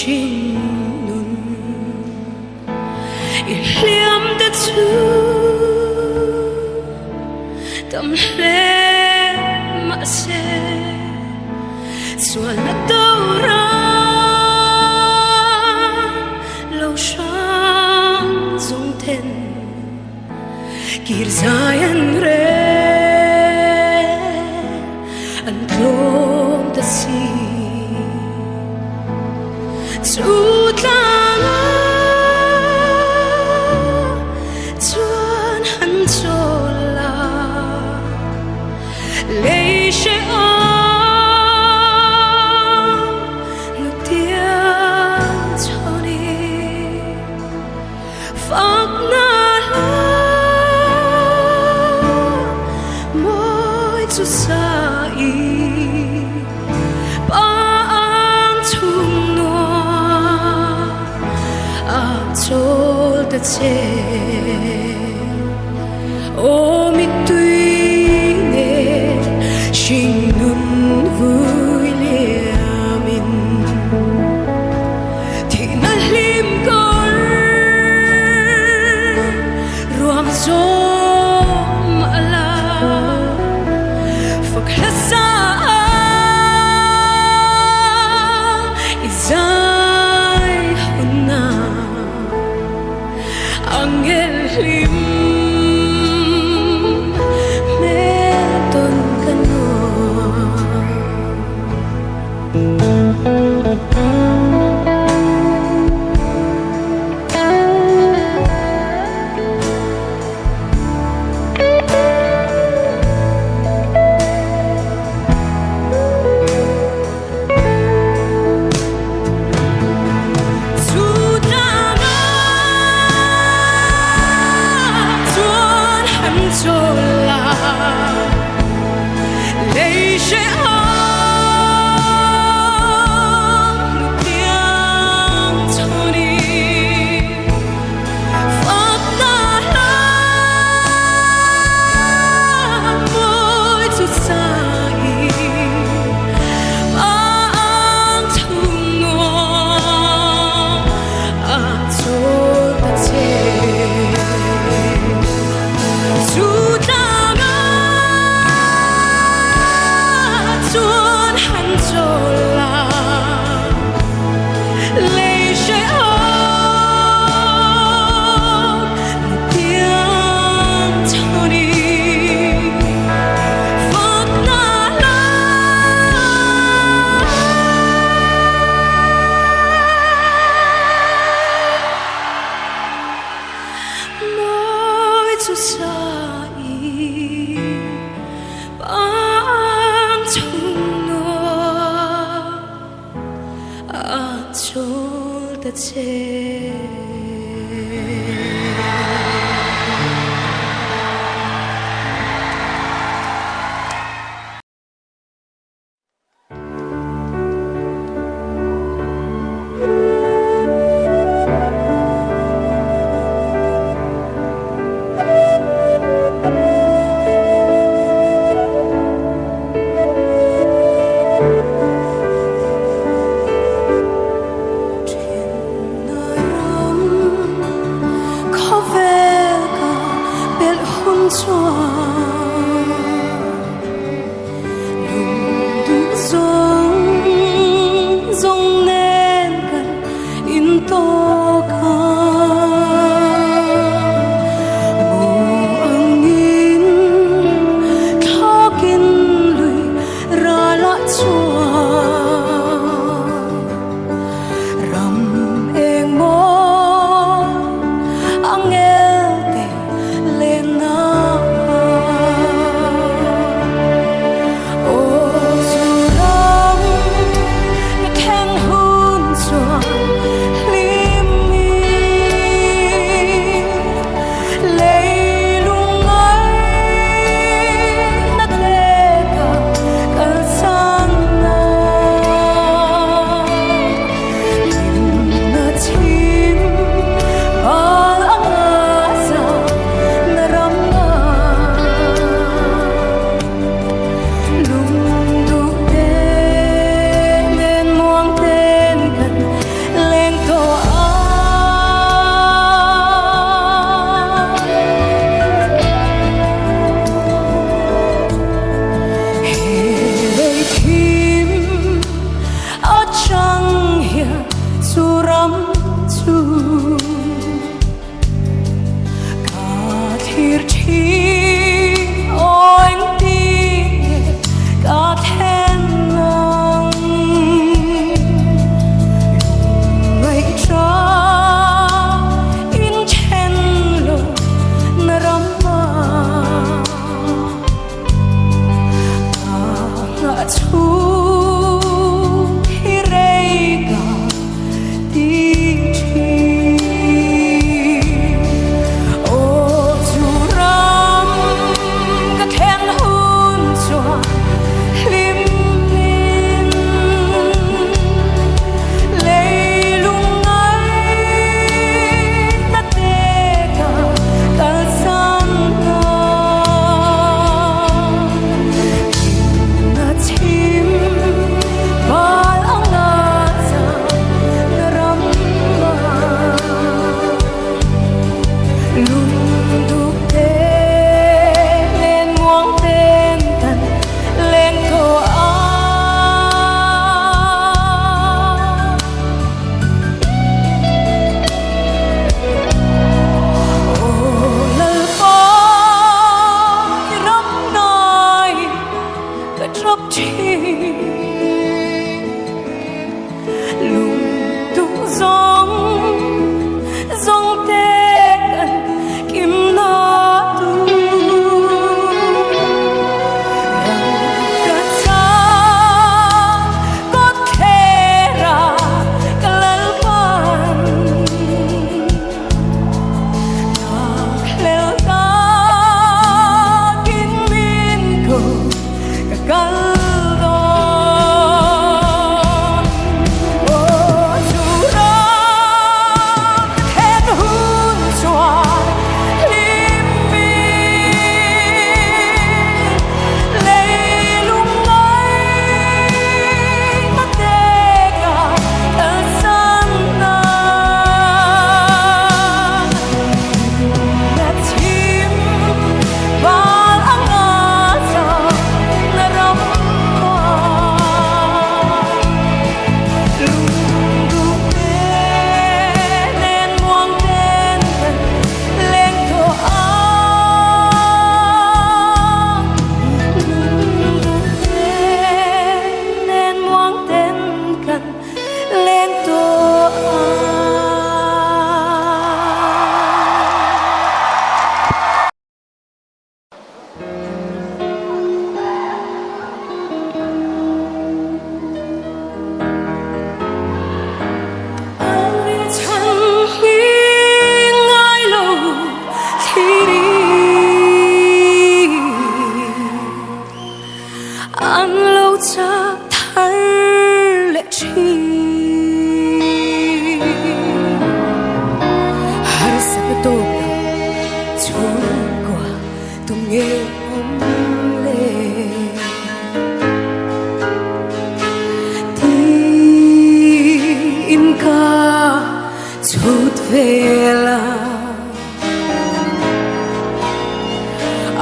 신 눈 일리엄 대추 땀레 마세 수알라 떠오라 lâu sáng dung thiên kir zayan re an klom ta si Utala chuan han chola lei she a nutia choni phak na la moi chu sai the ô mi tuy nghe xin nun vui liamin thì na lim cor ruam zom ala phật sa izai hunna Angel lim meton kanwa to sai bang chung no a chol ta che 수람 주 가tirchi oing đi cả thiên nắng ngày cha in chen lo narama ngã chu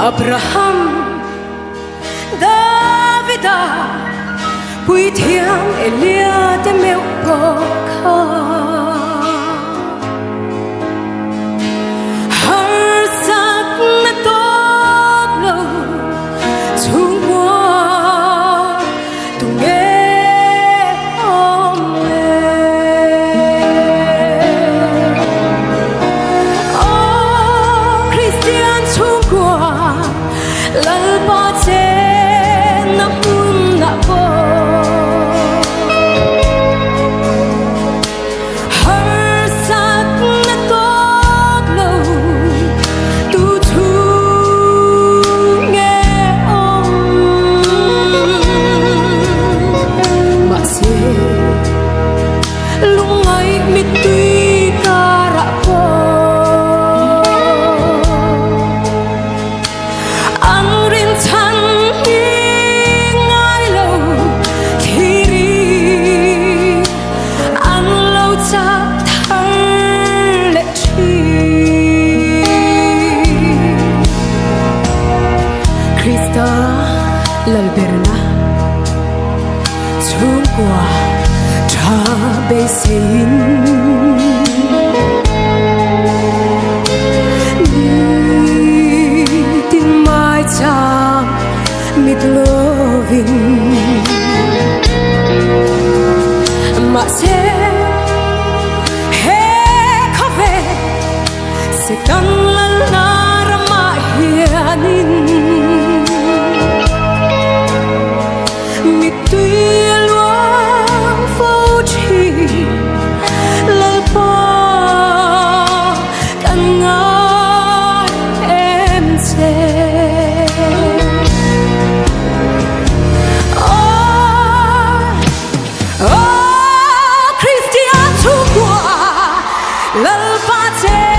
Abraham Davida Bùi thiêng Elia te mèo bò kha har sắc na tốt lâu chung qua tu nghe om oh Christian chung qua lal ba che na hun na bo har sắc na tốt lâu tu thu nghe om mà se lung ai mi tui ka ra po lalberna chung qua 被sin ni tin mai chang mit loving mà sẽ sẽ căng lần na ra mà hiền mi tuy loang phố chi lời bao càng ngát em sẽ Christian thu qua lời ba chế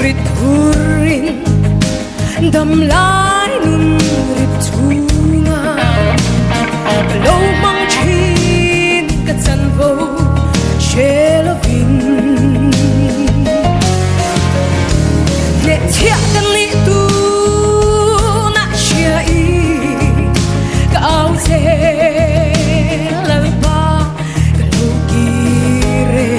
rit hurin dam lai nun rit chunga lo mang chin ka chan vo shelovin le chia kan li tu na chia i ka au se la ba ka lo ki re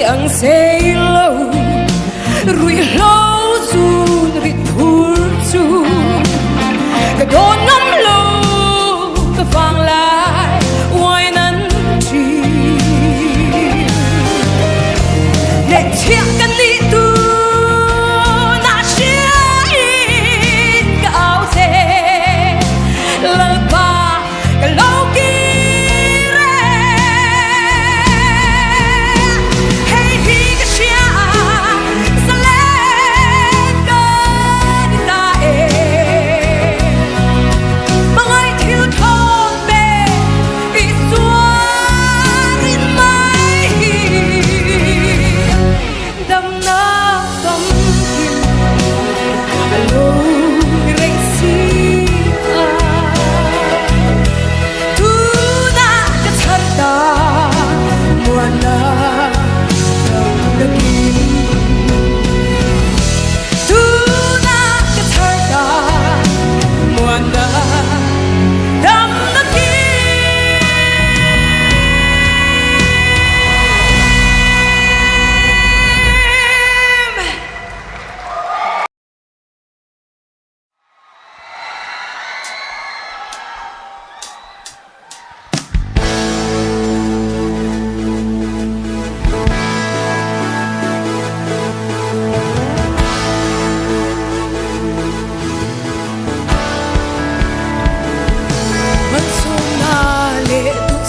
ang say lâu rui lâu sun rit phur chu ka don ngam lâu ka phang lai wai nan chi le chiak kan li tu na shia in ka au se la ba ka lâu ki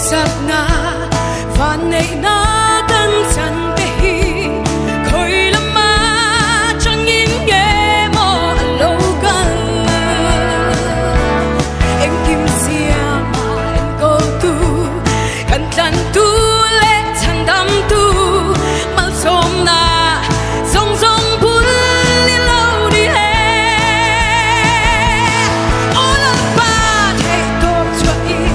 sắp na và này na gần chân để hi khơi lắm mà chẳng nhìn nghe mò lâu gần em kim xia mà em cô tu gần chân tu lệ chẳng đắm tu mà sớm na song song bún li lâu đi hè ô lần ba thấy tốt cho in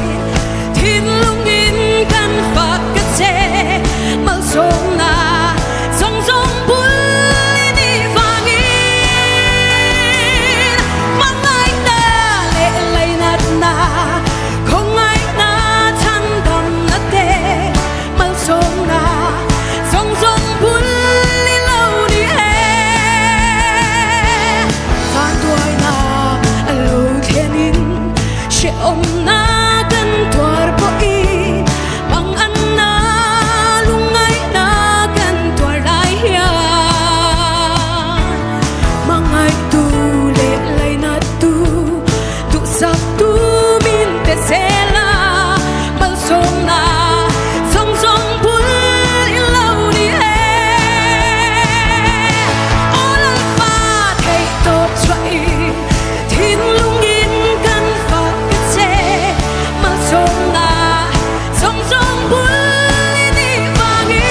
thiên lung in căn phật cái xe mà sớm na song song bún li đi vàng in mang ai ta lệ lệ nát na không ai na chăn đầm nát tê mà sớm na song song bún li lâu đi hè và đôi na lâu thiên in sẽ ôm na gần thuở bội bằng ăn na lung ngay na gần thuở lại hiền mang ai tu lệ lệ na tu tu sắp tu min te sẽ là bằng sông na song song bún li lâu đi hè ô lần ba thấy tốt cho in thiên lung in căn phật cái xe mà sông na song song bún li đi vàng in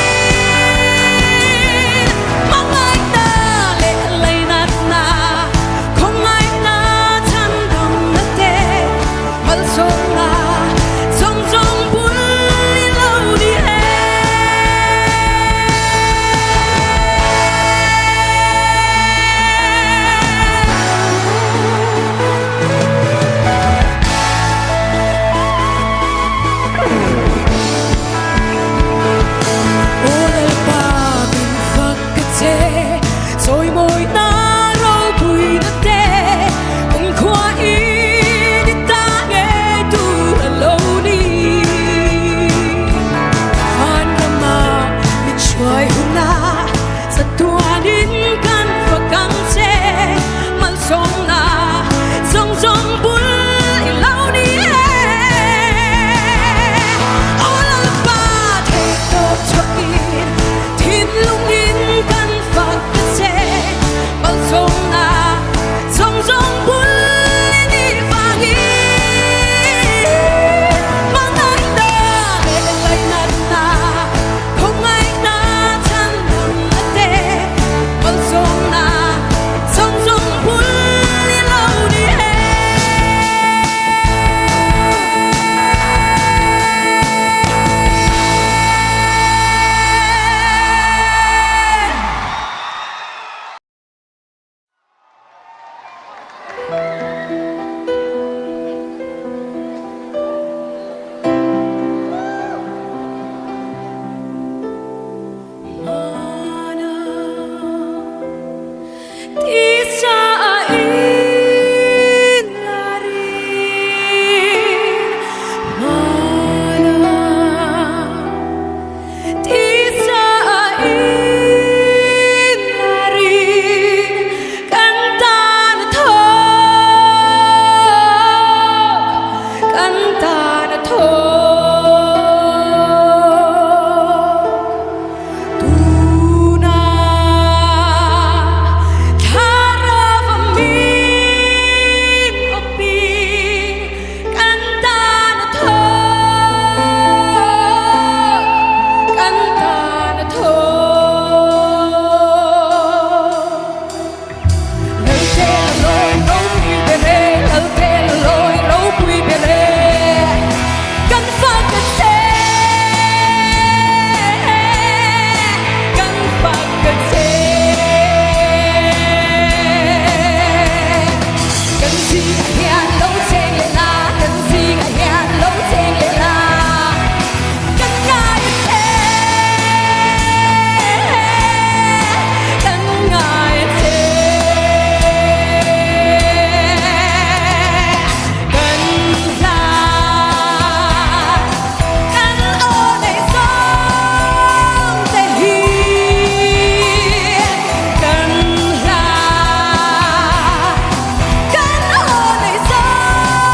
mang ai ta lệ lệ nát na không ai na chăn đầm nát tê mà sông na song song bún li lâu đi hè ô lời ba mình phật cái thế rồi môi na râu bùi na tê cùng khoa y đi ta nghe tu là lâu đi phan ra mà mình chơi hôn na sa tua đến căn phật căn xe mà sông na song song bún li lâu đi hè ô lần ba thấy tốt cho in thiên lung in căn phật cái xe mà sông na song song bún li đi vàng in mang ai ta lệ lệ nát na không ai na chăn đầm nát tê mà sông na song song bún li lâu đi hè Tisa in larin mana Tisa in larin kantan tuna Karavamin opin kantan lời tê lôi râu bùi bê rê lời tê lôi râu bùi bê rê căn phật cái xe căn phật cái xe căn gì hiền lâu xe nghe la căn gì hiền lâu xe nghe la căn ngài xe căn ngài xe căn ra căn ô này sống để hi căn ra căn ô này sống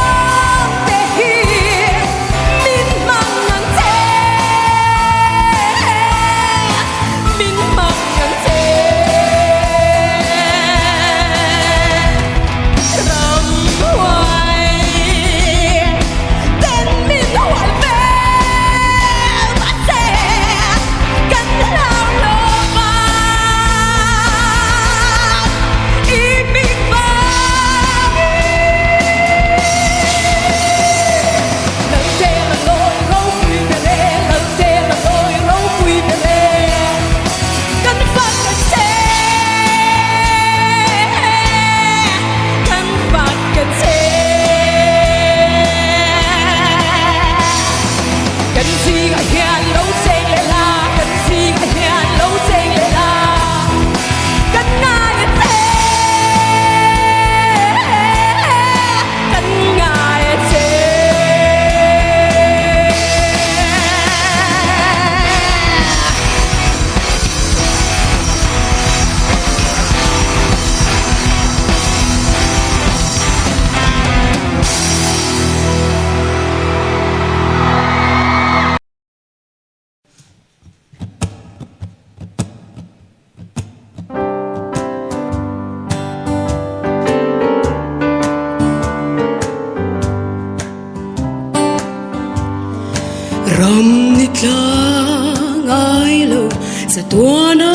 sa tua na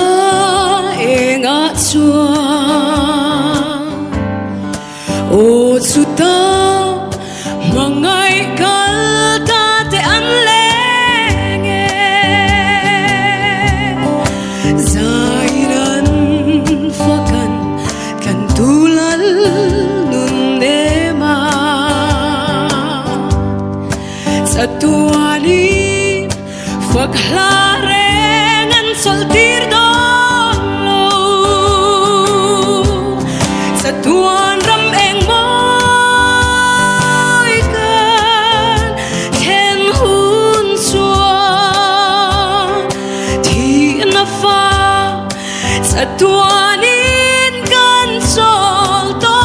e ngã chua ô chu ta mà ngày cal ta te an le nghe zairan fakan kan tulal nun nema sa tua ni faklarengan soltir dolo sa tuan ram eng moi kan hen hun chua thi na fa sa tuan in kan sol to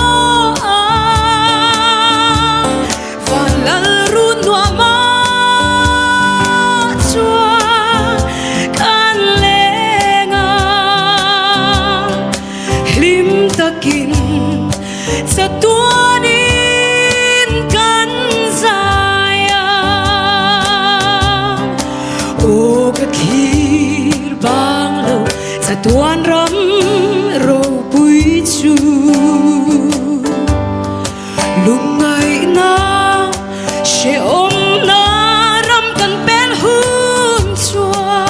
falal run wa ma sa tuanin kan zaya o kakhir bang lo sa tuan ram ro pui chu lungai na she om na ram kan pen hun chua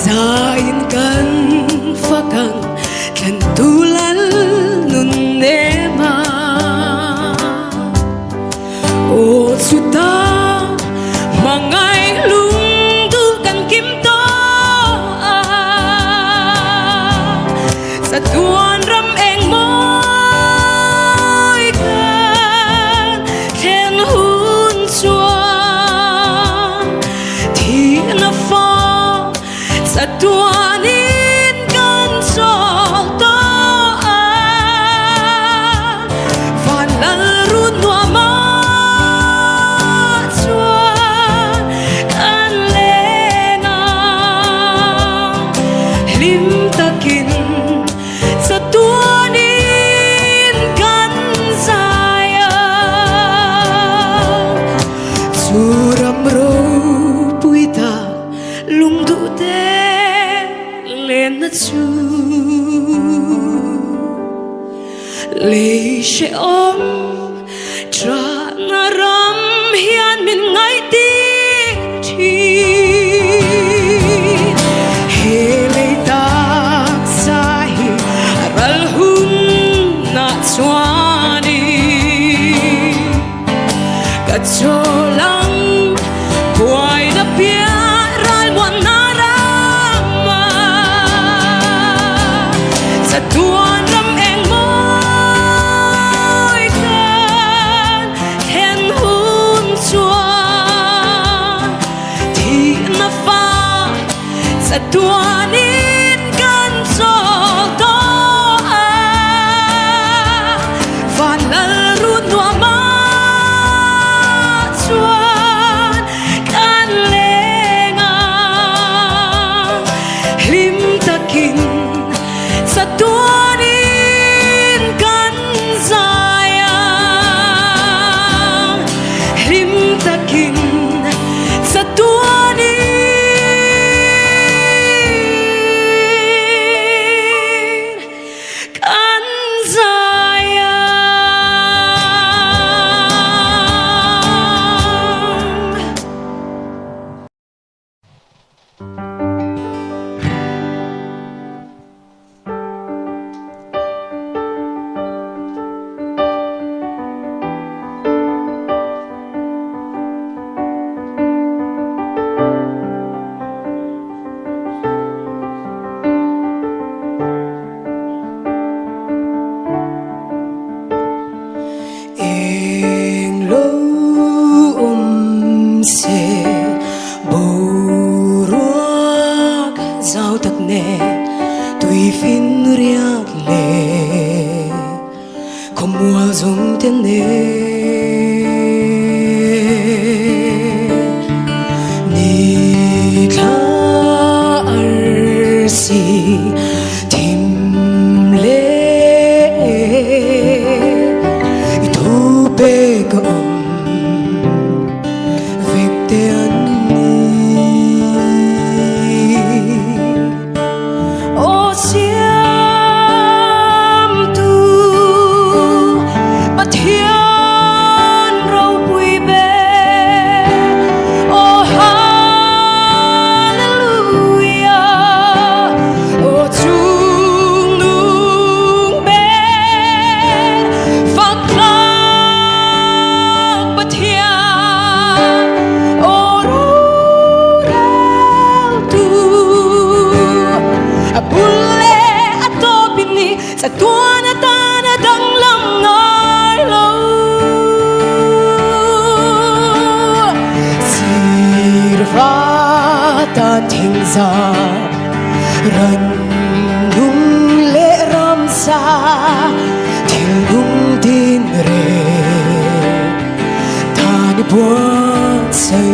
zain kan fakang kan tulal nun nema o suta mangai lung du kan kim to sa tuan ram eng moi kan hen hun chua thi na fa sa tuan in kan sol to lệ sẽ ôm tra na ram hian min ngai ti thi he lệ ta sai ral hun na chwani ka cholang buai na pia ral wan na rama sa tuan ram eng sa tuanin kan sol to fanal run wa ma chuan kan lenga hlim takin sa tuanin kan zaya hlim takin sa tuanin tùy phin riak le không mua dùng tên nè ni tha arsi tim le itu be ko việc te an ni sa ran nung le ram sa til nung tin re ta ni buat say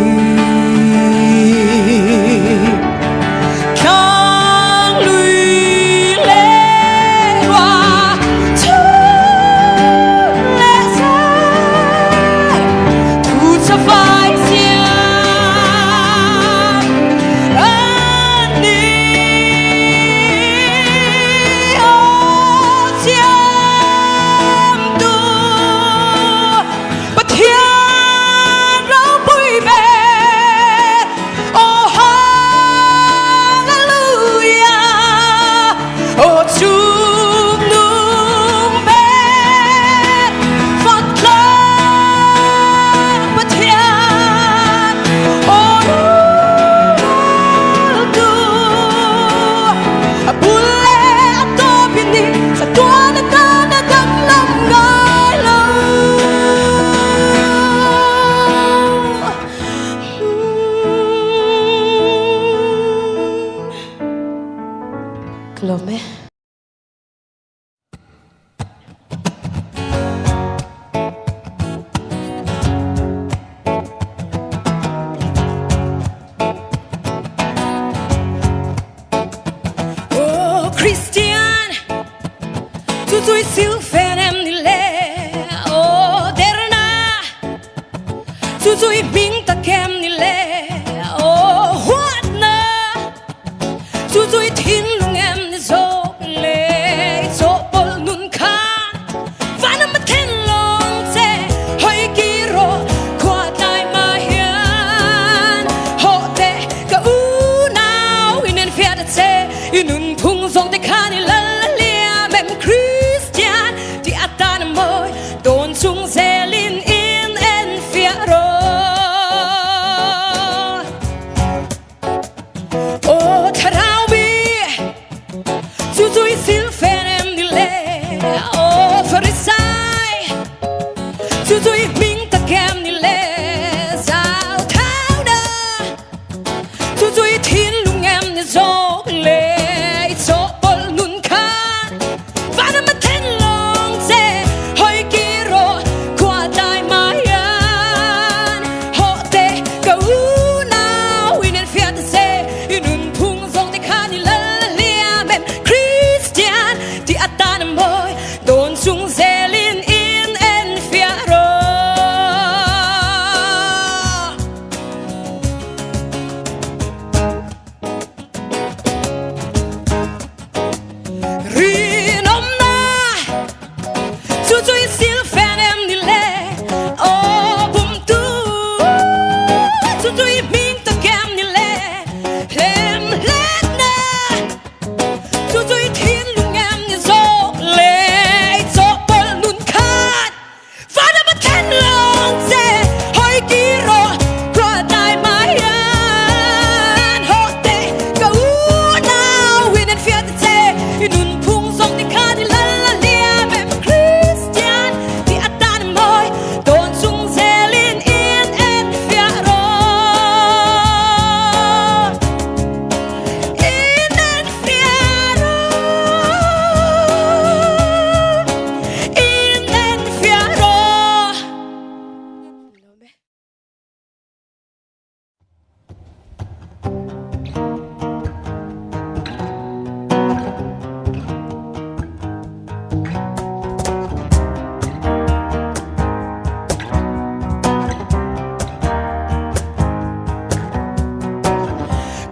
Lome. Oh, Christian, tu tui silfen em ni le. Oh, derna, tu tui bing ta kem ni le. Oh, what na, tu tui tin lung em. Inun phung song te khani la lia mem Christian ti atan moi don chung zelin in en fiaro oh tarawi tu tu sil fenem dile oh farisai tu tu bing ta kem dile sao thao da tu tu tin lung em ni zo le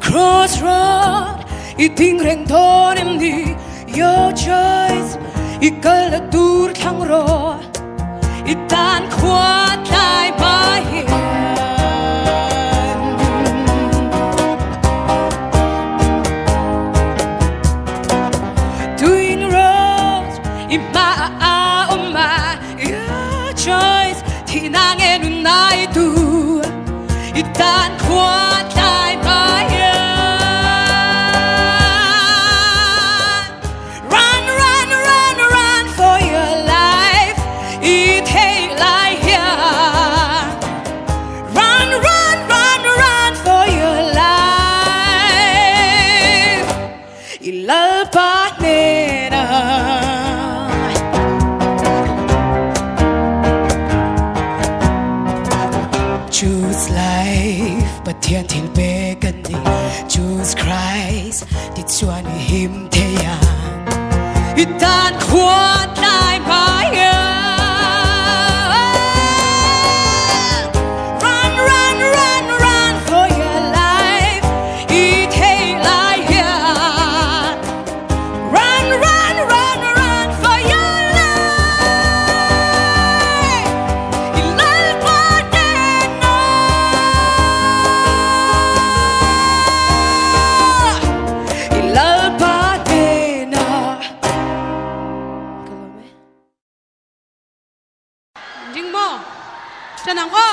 Crossroad, iting reng thon em đi, your choice, ikal la dur thang ro, itan khwa tai ba hiền. Twin roads, ima oma, your choice, thì na nghe nun nai tu, itan khwa tai ba hiền. Run for your life. It hey lie here. 天天别跟你 Jesus Christ ที่ชวนให้หิมเทียนด้านขวาได้ไหมRun run run run for your life อีเทลายเฮีย Run run run run for your life อีลาลปาเดนาอีลาลปาเดนาจริงมั้ยจะนังอ้อ